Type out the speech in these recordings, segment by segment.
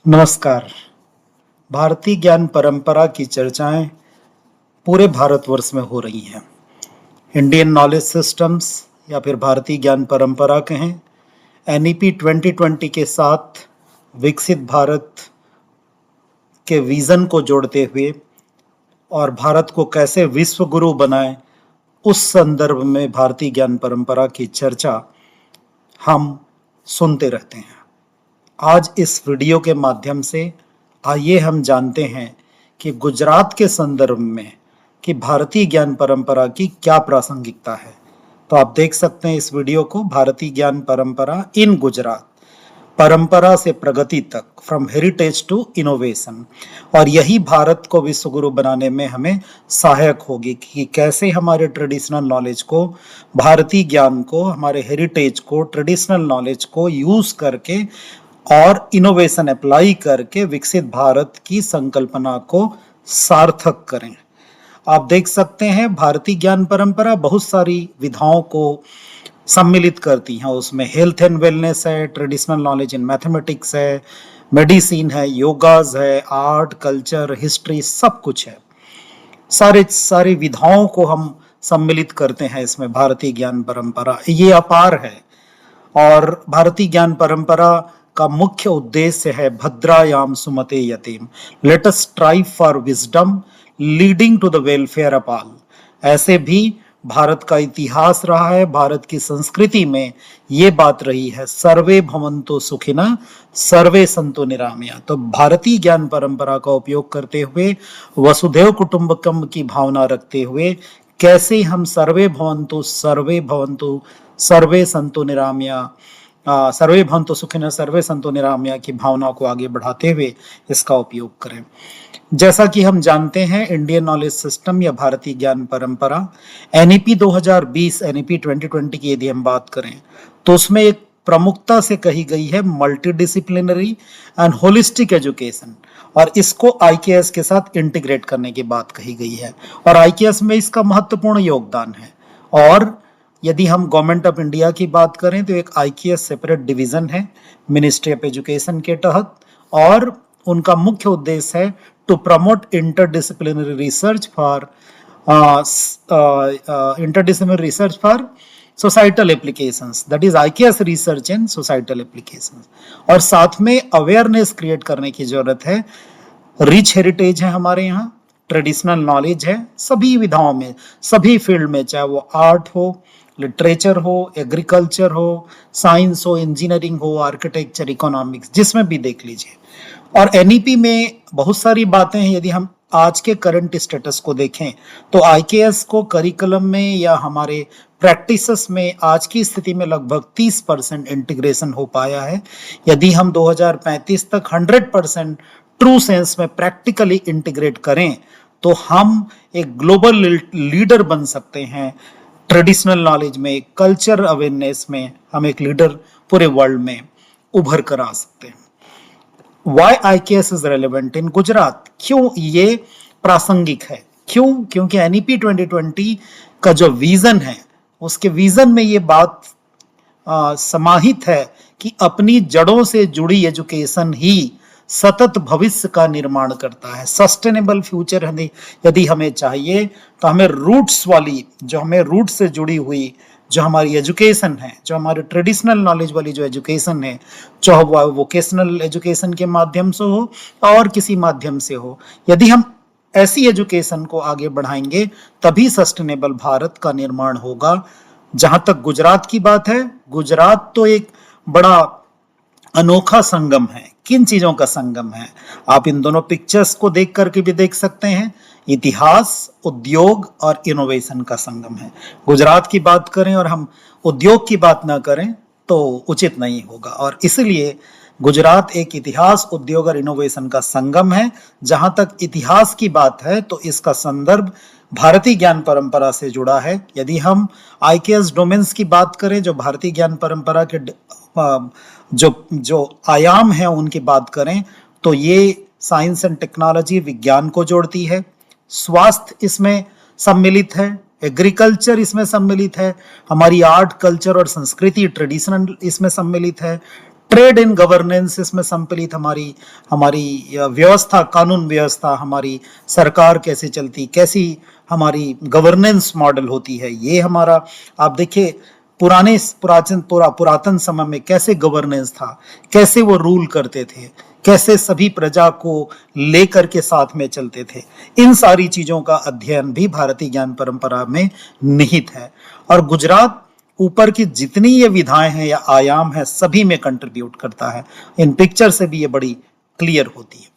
नमस्कार। भारतीय ज्ञान परंपरा की चर्चाएं पूरे भारतवर्ष में हो रही हैं। इंडियन नॉलेज सिस्टम्स या फिर भारतीय ज्ञान परंपरा कहें, एनईपी 2020 के साथ विकसित भारत के विजन को जोड़ते हुए और भारत को कैसे विश्व गुरु बनाए, उस संदर्भ में भारतीय ज्ञान परंपरा की चर्चा हम सुनते रहते हैं। आज इस वीडियो के माध्यम से आइए हम जानते हैं कि गुजरात के संदर्भ में कि भारतीय ज्ञान परंपरा की क्या प्रासंगिकता है। तो आप देख सकते हैं इस वीडियो को, भारतीय ज्ञान परंपरा इन गुजरात, परंपरा से प्रगति तक, फ्रॉम हेरिटेज टू इनोवेशन। और यही भारत को विश्व गुरु बनाने में हमें सहायक होगी कि कैसे हमारे ट्रेडिशनल नॉलेज को, भारतीय ज्ञान को, हमारे हेरिटेज को, ट्रेडिशनल नॉलेज को यूज करके और इनोवेशन अप्लाई करके विकसित भारत की संकल्पना को सार्थक करें। आप देख सकते हैं भारतीय ज्ञान परंपरा बहुत सारी विधाओं को सम्मिलित करती हैं। उसमें हेल्थ एंड वेलनेस है, ट्रेडिशनल नॉलेज इन मैथमेटिक्स है, मेडिसिन है, योगाज है, आर्ट, कल्चर, हिस्ट्री, सब कुछ है। सारी विधाओं को हम सम्मिलित करते हैं इसमें भारतीय ज्ञान परंपरा। ये अपार है। और भारतीय ज्ञान परंपरा का मुख्य उद्देश्य है भद्रायाम सुमते यतीम, let us strive for wisdom leading to the welfare of all. ऐसे भी भारत का इतिहास रहा है, भारत की संस्कृति में ये बात रही है, सर्वे भवन्तु सुखिनः सर्वे सन्तु निरामया। तो भारतीय ज्ञान परंपरा का उपयोग करते हुए, वसुधैव कुटुंबकम की भावना रखते हुए, कैसे हम सर्वे भवन्तु सर्वे सन्तु निरामया, सर्वे भवन्तु सुखिनः सर्वे सन्तु निरामया की भावना को आगे बढ़ाते हुए इसका उपयोग करें। जैसा कि हम जानते हैं, इंडियन नॉलेज सिस्टम या भारतीय ज्ञान परंपरा एनईपी 2020, एनईपी 2020 की यदि हम बात करें तो उसमें एक प्रमुखता से कही गई है multi disciplinary and holistic education, और इसको आईकेएस के साथ इंटीग्रेट करने की बात कही गई है। और आईकेएस में इसका महत्वपूर्ण योगदान है। और यदि हम गवर्नमेंट ऑफ इंडिया की बात करें तो एक आईकेएस सेपरेट डिवीजन है मिनिस्ट्री ऑफ एजुकेशन के तहत, और उनका मुख्य उद्देश्य है to promote interdisciplinary research for societal applications, that is IKS research in societal applications. और साथ में अवेयरनेस क्रिएट करने की जरूरत है। रिच हेरिटेज है हमारे यहाँ, ट्रेडिशनल नॉलेज है सभी विधाओं में, सभी फील्ड में, चाहे वो आर्ट हो, लिटरेचर हो, एग्रीकल्चर हो, साइंस हो, इंजीनियरिंग हो, आर्किटेक्चर, इकोनॉमिक्स, जिसमें भी देख लीजिए। और एनईपी में बहुत सारी बातें हैं। यदि हम आज के करंट स्टेटस को देखें तो आईकेएस को करिकुलम में या हमारे प्रैक्टिसेस में आज की स्थिति में लगभग 30% इंटीग्रेशन हो पाया है। यदि हम 2035 तक 100% ट्रू सेंस में प्रैक्टिकली इंटीग्रेट करें तो हम एक ग्लोबल लीडर बन सकते हैं। ट्रेडिशनल नॉलेज में, कल्चर अवेयरनेस में हम एक लीडर पूरे वर्ल्ड में उभर कर आ सकते हैं। Why IKS is relevant in Gujarat? क्यों ये प्रासंगिक है? क्यों? क्योंकि एनईपी 2020 का जो विजन है, उसके विजन में ये बात समाहित है कि अपनी जड़ों से जुड़ी एजुकेशन ही सतत भविष्य का निर्माण करता है। सस्टेनेबल फ्यूचर यदि हमें चाहिए तो हमें रूट्स वाली, जो हमें रूट से जुड़ी हुई जो हमारी एजुकेशन है, जो हमारे ट्रेडिशनल नॉलेज वाली जो एजुकेशन है, चाहे वो वोकेशनल एजुकेशन के माध्यम से हो और किसी माध्यम से हो, यदि हम ऐसी एजुकेशन को आगे बढ़ाएंगे तभी सस्टेनेबल भारत का निर्माण होगा। जहां तक गुजरात की बात है, गुजरात तो एक बड़ा अनोखा संगम है। किन चीजों का संगम है? आप इन दोनों पिक्चर्स को देख करके भी देख सकते हैं। इतिहास, उद्योग और इनोवेशन का संगम है। गुजरात की बात करें और हम उद्योग की बात ना करें तो उचित नहीं होगा, और इसलिए गुजरात एक इतिहास, उद्योग और इनोवेशन का संगम है। जहां तक इतिहास की बात है तो इसका संदर्भ भारतीय ज्ञान परंपरा से जुड़ा है। यदि हम आईकेएस डोमेन्स की बात करें, जो भारतीय ज्ञान परंपरा के जो आयाम है उनकी बात करें, तो ये साइंस एंड टेक्नोलॉजी, विज्ञान को जोड़ती है, स्वास्थ्य इसमें सम्मिलित है, एग्रीकल्चर इसमें सम्मिलित है, हमारी आर्ट, कल्चर और संस्कृति, ट्रेडिशनल इसमें सम्मिलित है, ट्रेड इन गवर्नेंस, इसमें सम्मिलित हमारी हमारी व्यवस्था, कानून व्यवस्था, हमारी सरकार कैसे चलती, कैसी हमारी गवर्नेंस मॉडल होती है, ये हमारा। आप देखिए पुरातन समय में कैसे गवर्नेंस था, कैसे वो रूल करते थे, कैसे सभी प्रजा को लेकर के साथ में चलते थे। इन सारी चीजों का अध्ययन भी भारतीय ज्ञान परंपरा में निहित है। और गुजरात ऊपर की जितनी ये विधाएं हैं या आयाम है, सभी में कंट्रीब्यूट करता है। इन पिक्चर से भी ये बड़ी क्लियर होती है।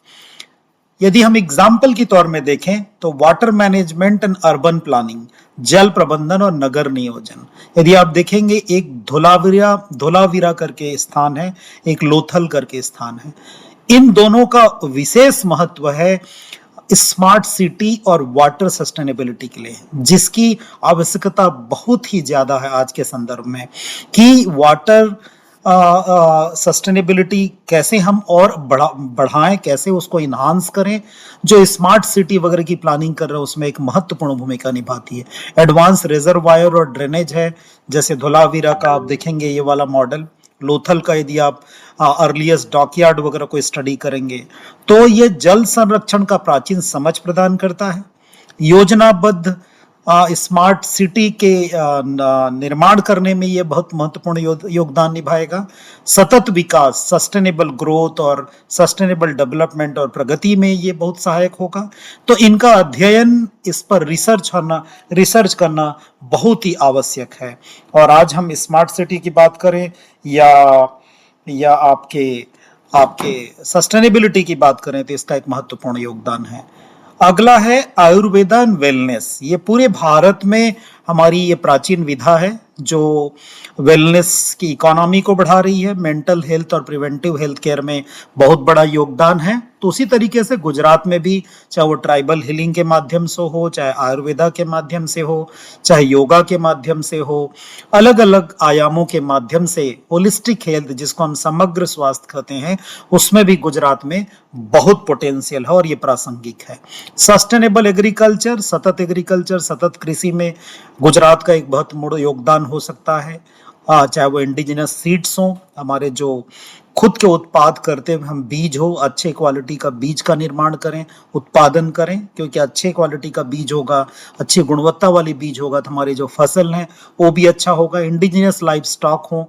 यदि हम एग्जाम्पल के तौर में देखें तो water management and urban planning, जल प्रबंधन और नगर नियोजन। यदि आप देखेंगे, एक धोलावीरा करके स्थान है, एक लोथल करके स्थान है। इन दोनों का विशेष महत्व है स्मार्ट सिटी और वाटर सस्टेनेबिलिटी के लिए, जिसकी आवश्यकता बहुत ही ज्यादा है आज के संदर्भ में, कि वाटर सस्टेनेबिलिटी कैसे हम और बढ़ाएं, कैसे उसको इन्हांस करें। जो स्मार्ट सिटी वगैरह की प्लानिंग कर रहे हैं उसमें एक महत्वपूर्ण भूमिका निभाती है। एडवांस रिजर्वायर और ड्रेनेज है, जैसे धोलावीरा का आप देखेंगे ये वाला मॉडल, लोथल का यदि आप अर्लीस्ट डॉकयार्ड वगैरह को स्टडी करेंगे तो ये जल संरक्षण का प्राचीन समझ प्रदान करता है। योजनाबद्ध स्मार्ट सिटी के निर्माण करने में ये बहुत महत्वपूर्ण योगदान निभाएगा। सतत विकास, सस्टेनेबल ग्रोथ और सस्टेनेबल डेवलपमेंट और प्रगति में ये बहुत सहायक होगा। तो इनका अध्ययन, इस पर रिसर्च करना बहुत ही आवश्यक है। और आज हम स्मार्ट सिटी की बात करें या आपके सस्टेनेबिलिटी की बात करें तो इसका एक महत्वपूर्ण योगदान है। अगला है आयुर्वेदा एंड वेलनेस। ये पूरे भारत में हमारी ये प्राचीन विधा है जो वेलनेस की इकोनॉमी को बढ़ा रही है। मेंटल हेल्थ और प्रिवेंटिव हेल्थ केयर में बहुत बड़ा योगदान है। तो उसी तरीके से गुजरात में भी, चाहे वो ट्राइबल हीलिंग के माध्यम से हो, चाहे आयुर्वेदा के माध्यम से हो, चाहे योगा के माध्यम से हो, अलग अलग आयामों के माध्यम से होलिस्टिक हेल्थ, जिसको हम समग्र स्वास्थ्य कहते हैं, उसमें भी गुजरात में बहुत पोटेंशियल है और ये प्रासंगिक है। सस्टेनेबल एग्रीकल्चर, सतत कृषि में गुजरात का एक बहुत बड़ा योगदान हो सकता है। चाहे वो इंडिजिनस सीड्स हो, हमारे जो खुद के उत्पाद करते हैं हम, बीज हो, अच्छे क्वालिटी का बीज का निर्माण करें, उत्पादन करें, क्योंकि अच्छे क्वालिटी का बीज होगा, अच्छी गुणवत्ता वाली बीज होगा तो हमारी जो फसल है वो भी अच्छा होगा। इंडिजिनस लाइफ स्टॉक हो,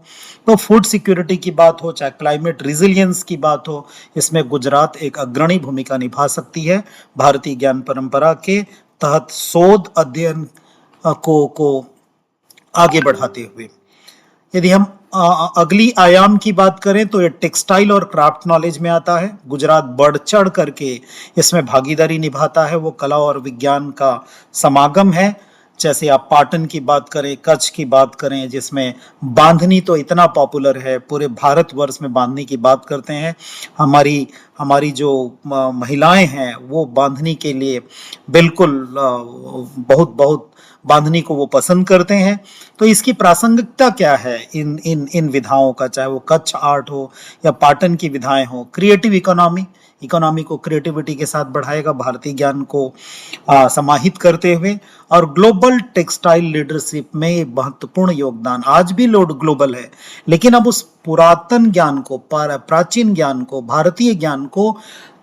तो फूड सिक्योरिटी की बात हो, चाहे क्लाइमेट रिजिलियंस की बात हो, इसमें गुजरात एक अग्रणी भूमिका निभा सकती है। भारतीय ज्ञान परंपरा के तहत शोध अध्ययन को आगे बढ़ाते हुए, यदि हम अगली आयाम की बात करें तो ये टेक्सटाइल और क्राफ्ट नॉलेज में आता है। गुजरात बढ़ चढ़ करके इसमें भागीदारी निभाता है। वो कला और विज्ञान का समागम है। जैसे आप पाटन की बात करें, कच्छ की बात करें, जिसमें बांधनी तो इतना पॉपुलर है, पूरे भारतवर्ष में बांधनी की बात करते हैं। हमारी जो महिलाएं हैं वो बांधनी के लिए बिल्कुल बहुत बांधनी को वो पसंद करते हैं। तो इसकी प्रासंगिकता क्या है इन विधाओं का, चाहे वो कच्छ आर्ट हो या पाटन की विधाएं हो। क्रिएटिव इकोनॉमी को क्रिएटिविटी के साथ बढ़ाएगा, भारतीय ज्ञान को समाहित करते हुए। और ग्लोबल टेक्सटाइल लीडरशिप में महत्वपूर्ण योगदान। आज भी लोड ग्लोबल है, लेकिन अब उस पुरातन ज्ञान को, प्राचीन ज्ञान को, भारतीय ज्ञान को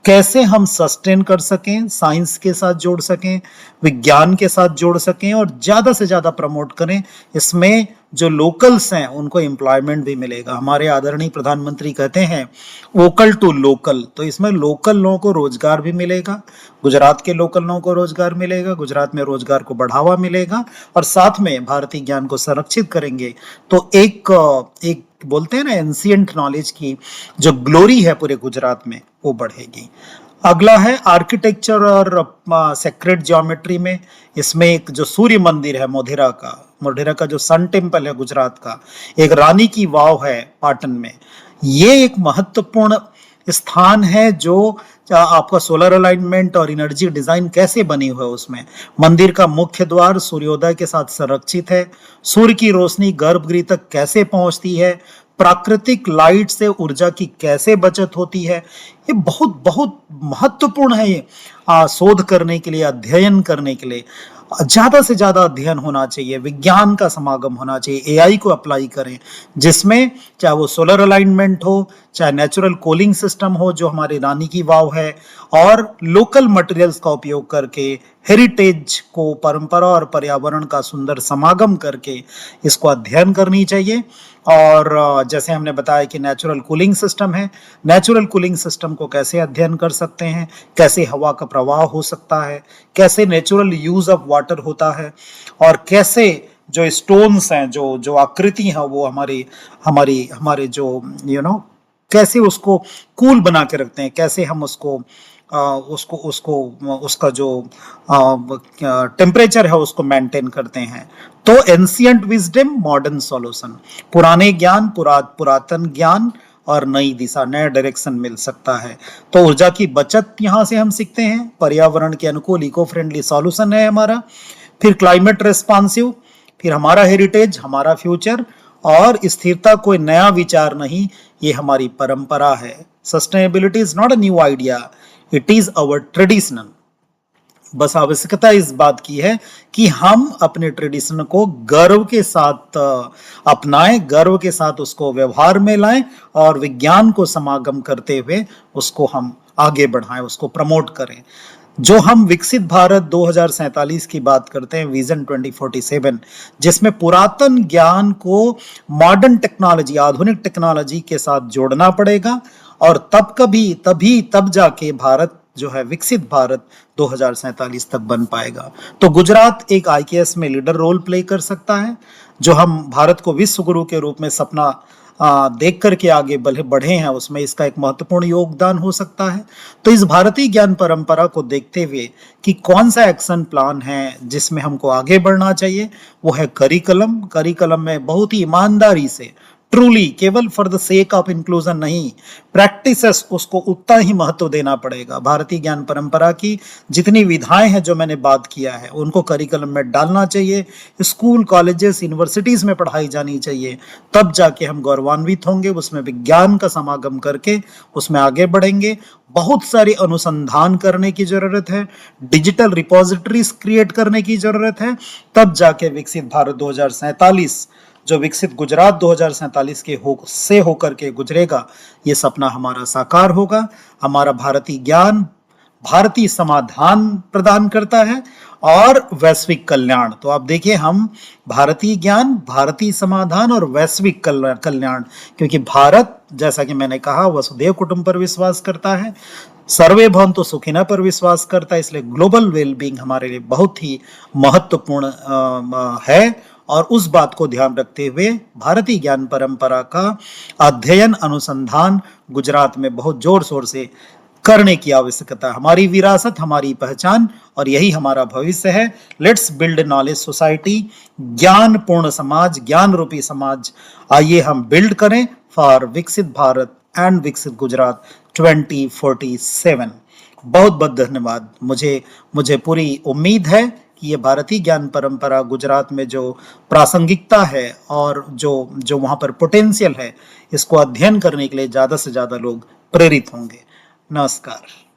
कैसे हम सस्टेन कर सकें, साइंस के साथ जोड़ सकें, विज्ञान के साथ जोड़ सकें और ज्यादा से ज्यादा प्रमोट करें। इसमें जो लोकल्स हैं उनको एम्प्लॉयमेंट भी मिलेगा। हमारे आदरणीय प्रधानमंत्री कहते हैं वोकल टू लोकल, तो इसमें लोकल लोगों को रोजगार भी मिलेगा, गुजरात के लोकल लोगों को रोजगार मिलेगा, गुजरात में रोजगार को बढ़ावा मिलेगा और साथ में भारतीय ज्ञान को संरक्षित करेंगे। तो एक बोलते हैं ना, एंशिएंट नॉलेज की जो ग्लोरी है पूरे गुजरात में वो बढ़ेगी। अगला है आर्किटेक्चर और सेक्रेड ज्योमेट्री में। इसमें एक जो सूर्य मंदिर है मोढेरा का जो सन टेम्पल है गुजरात का, एक रानी की वाव है पाटन में, ये एक महत्वपूर्ण स्थान है जो आपका सोलर अलाइनमेंट और एनर्जी डिजाइन कैसे बनी हुई है उसमें। मंदिर का मुख्य द्वार सूर्योदय के साथ संरक्षित है। सूर्य की रोशनी गर्भगृह तक कैसे पहुंचती है, प्राकृतिक लाइट से ऊर्जा की कैसे बचत होती है, ये बहुत बहुत महत्वपूर्ण है। ये शोध करने के लिए, अध्ययन करने के लिए ज्यादा से ज्यादा अध्ययन होना चाहिए, विज्ञान का समागम होना चाहिए, एआई को अप्लाई करें, जिसमें चाहे वो सोलर अलाइनमेंट हो, चाहे नेचुरल कूलिंग सिस्टम हो जो हमारी रानी की वाव है, और लोकल मटेरियल्स का उपयोग करके हेरिटेज को, परंपरा और पर्यावरण का सुंदर समागम करके इसको अध्ययन करनी चाहिए। और जैसे हमने बताया कि नेचुरल कूलिंग सिस्टम है, नेचुरल कूलिंग सिस्टम को कैसे अध्ययन कर सकते हैं, कैसे हवा का प्रवाह हो सकता है, कैसे नेचुरल यूज ऑफ वाटर होता है, और कैसे जो स्टोन्स हैं, जो जो आकृति है, वो हमारी हमारी हमारे जो कैसे उसको कूल बना के रखते हैं, कैसे हम उसको उसको उसको उसका जो टेम्परेचर है उसको मेंटेन करते हैं। तो एंशियंट विजडम, मॉडर्न सॉल्यूशन, पुराने ज्ञान, पुरातन ज्ञान और नई दिशा, नया डायरेक्शन मिल सकता है। तो ऊर्जा की बचत यहाँ से हम सीखते हैं, पर्यावरण के अनुकूल इको फ्रेंडली सॉल्यूशन है हमारा, फिर क्लाइमेट रेस्पॉन्सिव, फिर हमारा हेरिटेज, हमारा फ्यूचर, और स्थिरता कोई नया विचार नहीं, ये हमारी परंपरा है। Sustainability is not a new idea, it is our traditional. बस आवश्यकता इस बात की है कि हम अपने ट्रेडिशन को गर्व के साथ अपनाएं, गर्व के साथ उसको व्यवहार में लाएं, और विज्ञान को समागम करते हुए उसको हम आगे बढ़ाएं, उसको प्रमोट करें। जो हम विकसित भारत 2047 की बात करते हैं, विजन 2047, जिसमें पुरातन ज्ञान को मॉडर्न टेक्नोलॉजी, आधुनिक टेक्नोलॉजी के साथ जोड़ना पड़ेगा, और तब जाके भारत जो है विकसित भारत 2047 तक बन पाएगा। तो गुजरात एक आईकेएस में लीडर रोल प्ले कर सकता है, जो हम भारत को विश्व गुरु के रूप में सपना देख करके आगे बढ़े हैं, उसमें इसका एक महत्वपूर्ण योगदान हो सकता है। तो इस भारतीय ज्ञान परंपरा को देखते हुए कि कौन सा एक्शन प्लान है जिसमें हमको आगे बढ़ना चाहिए, वो है करिकुलम। करिकुलम में बहुत ही ईमानदारी से, ट्रूली, केवल for the sake of inclusion नहीं, प्रैक्टिसेस उसको उतना ही महत्व देना पड़ेगा। भारतीय ज्ञान परंपरा की जितनी विधाएं हैं जो मैंने बात किया है, उनको करिकुलम में डालना चाहिए, स्कूल, कॉलेजेस, यूनिवर्सिटीज में पढ़ाई जानी चाहिए। तब जाके हम गौरवान्वित होंगे, उसमें विज्ञान का समागम करके उसमें आगे बढ़ेंगे। बहुत सारे अनुसंधान करने की जरूरत है, डिजिटल रिपोजिटरीज क्रिएट करने की जरूरत है, तब जाके विकसित भारत 2047, जो विकसित गुजरात 2047 से होकर के गुजरेगा, ये सपना हमारा साकार होगा। हमारा भारतीय ज्ञान भारतीय समाधान प्रदान करता है और वैश्विक कल्याण। तो आप देखिए, हम भारतीय ज्ञान, भारतीय समाधान और वैश्विक कल्याण, क्योंकि भारत, जैसा कि मैंने कहा, वसुधैव कुटुंब पर विश्वास करता है, सर्वे भवन्तु सुखिनः पर विश्वास करता है। इसलिए ग्लोबल वेलबींग हमारे लिए बहुत ही महत्वपूर्ण है, और उस बात को ध्यान रखते हुए भारतीय ज्ञान परंपरा का अध्ययन, अनुसंधान गुजरात में बहुत जोर शोर से करने की आवश्यकता। हमारी विरासत, हमारी पहचान, और यही हमारा भविष्य है। लेट्स बिल्ड नॉलेज सोसाइटी, ज्ञान पूर्ण समाज, ज्ञान रूपी समाज आइए हम बिल्ड करें फॉर विकसित भारत एंड विकसित गुजरात 2047। बहुत बहुत धन्यवाद। मुझे पूरी उम्मीद है कि ये भारतीय ज्ञान परंपरा गुजरात में जो प्रासंगिकता है और जो वहाँ पर पोटेंशियल है, इसको अध्ययन करने के लिए ज़्यादा से ज़्यादा लोग प्रेरित होंगे। नमस्कार।